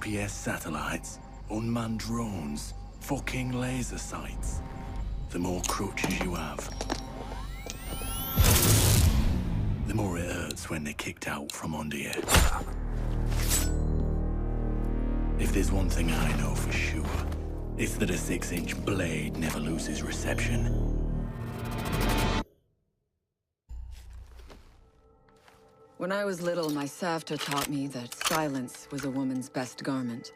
GPS satellites, unmanned drones, fucking laser sights. The more crutches you have, the more it hurts when they're kicked out from under you. If there's one thing I know for sure, it's that a 6-inch blade never loses reception. When I was little, my Savta taught me that silence was a woman's best garment.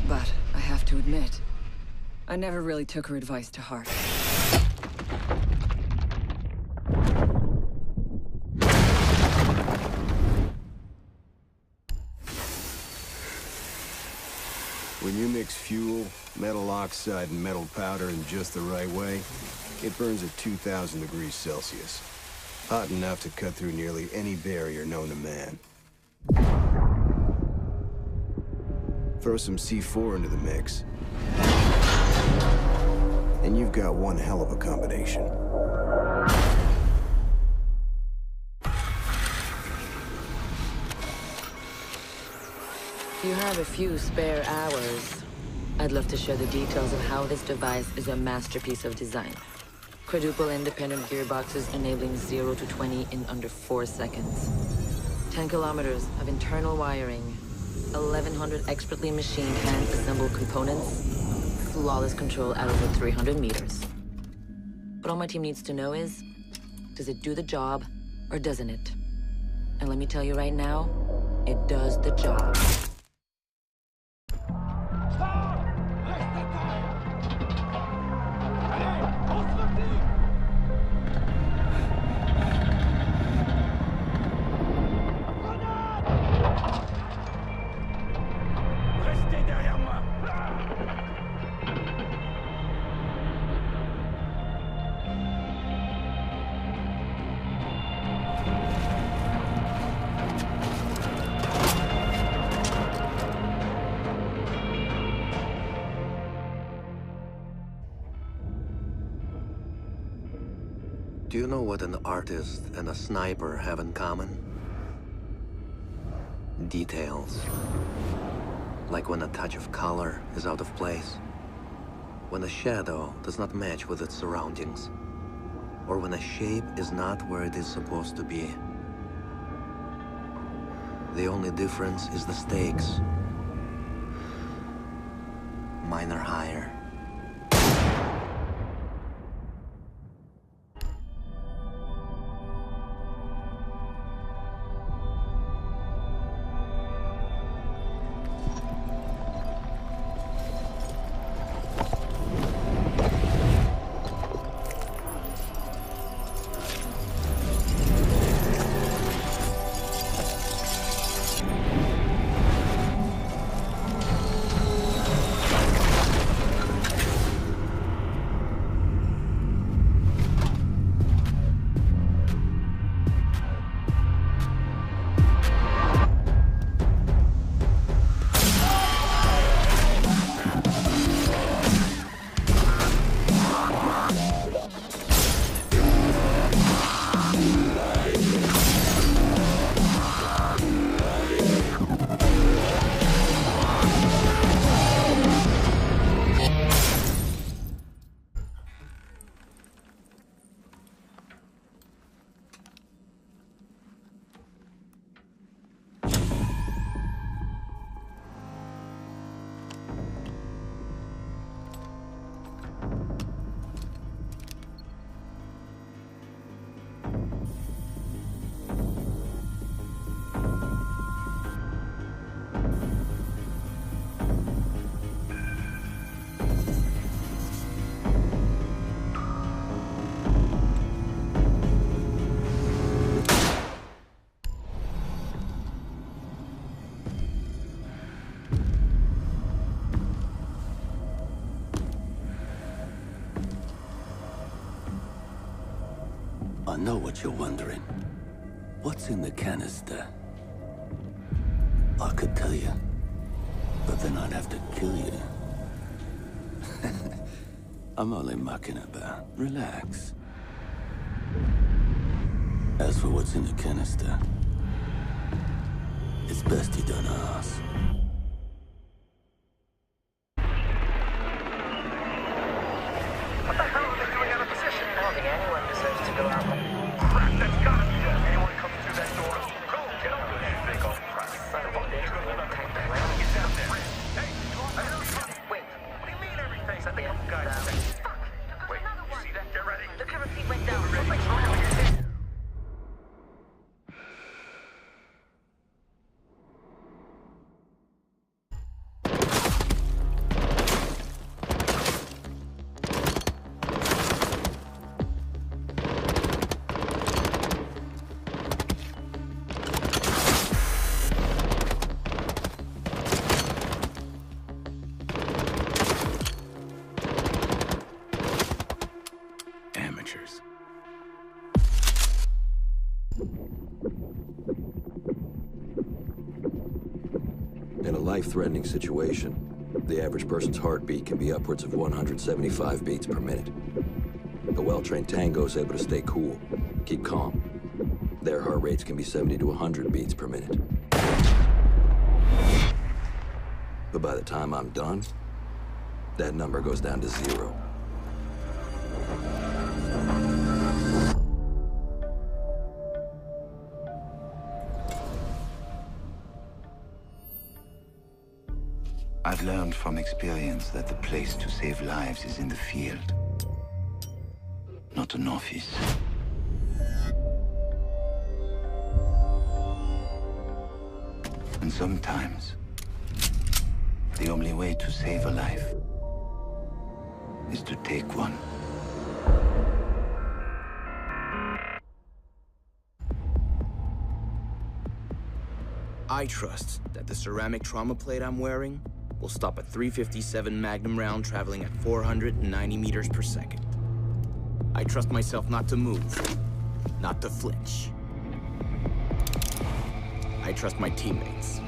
But I have to admit, I never really took her advice to heart. When you mix fuel, metal oxide, and metal powder in just the right way, it burns at 2,000 degrees Celsius. Hot enough to cut through nearly any barrier known to man. Throw some C4 into the mix, and you've got one hell of a combination. If you have a few spare hours, I'd love to share the details of how this device is a masterpiece of design. Quadruple independent gearboxes enabling 0 to 20 in under 4 seconds. 10 kilometers of internal wiring, 1,100 expertly machined hand-assembled components, flawless control at over 300 meters. What all my team needs to know is, does it do the job, or doesn't it? And let me tell you right now, it does the job. Do you know what an artist and a sniper have in common? Details. Like when a touch of color is out of place, when a shadow does not match with its surroundings, or when a shape is not where it is supposed to be. The only difference is the stakes. Mine are higher. I know what you're wondering. What's in the canister? I could tell you, but then I'd have to kill you. I'm only mucking about. Relax. As for what's in the canister, it's best you don't ask. What the hell are they doing out of position? I don't think anyone deserves to go out. Crap, that's gotta be it. Anyone come through that door? Go, get up there, you big old crap. Son of a bitch, we're gonna take the ground. Get down there. Hey, wait. What do you mean everything? I think I'm guys. Fuck! Wait, you see that? Get ready. The current feed went down. Ready? Amateurs. In a life-threatening situation, the average person's heartbeat can be upwards of 175 beats per minute. A well-trained tango is able to stay cool, keep calm. Their heart rates can be 70 to 100 beats per minute. But by the time I'm done, that number goes down to 0. I've learned from experience that the place to save lives is in the field, not an office. And sometimes, the only way to save a life is to take one. I trust that the ceramic trauma plate I'm wearing will stop a .357 Magnum round traveling at 490 meters per second. I trust myself not to move, not to flinch. I trust my teammates.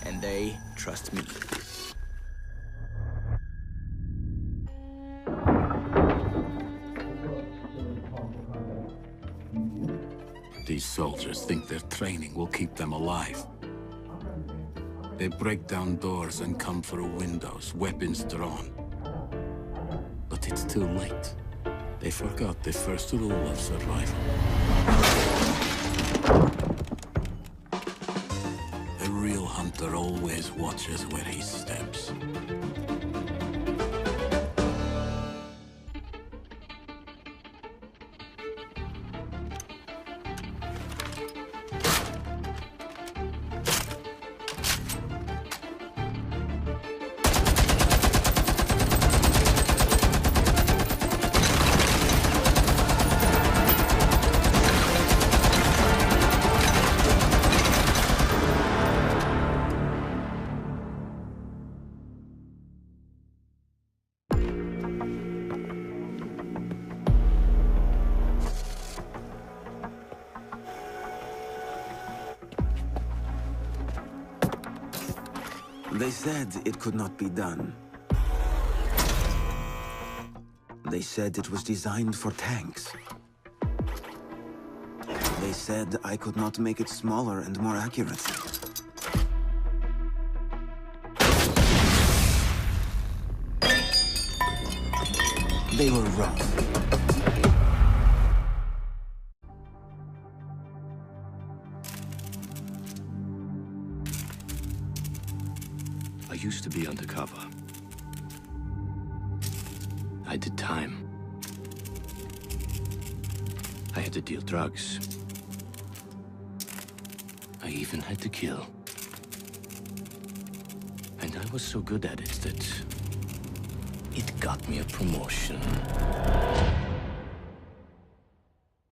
And they trust me. These soldiers think their training will keep them alive. They break down doors and come through windows, weapons drawn. But it's too late. They forgot the first rule of survival. A real hunter always watches where he steps. They said it could not be done. They said it was designed for tanks. They said I could not make it smaller and more accurate. They were wrong. I used to be undercover. I did time. I had to deal drugs. I even had to kill. And I was so good at it that it got me a promotion.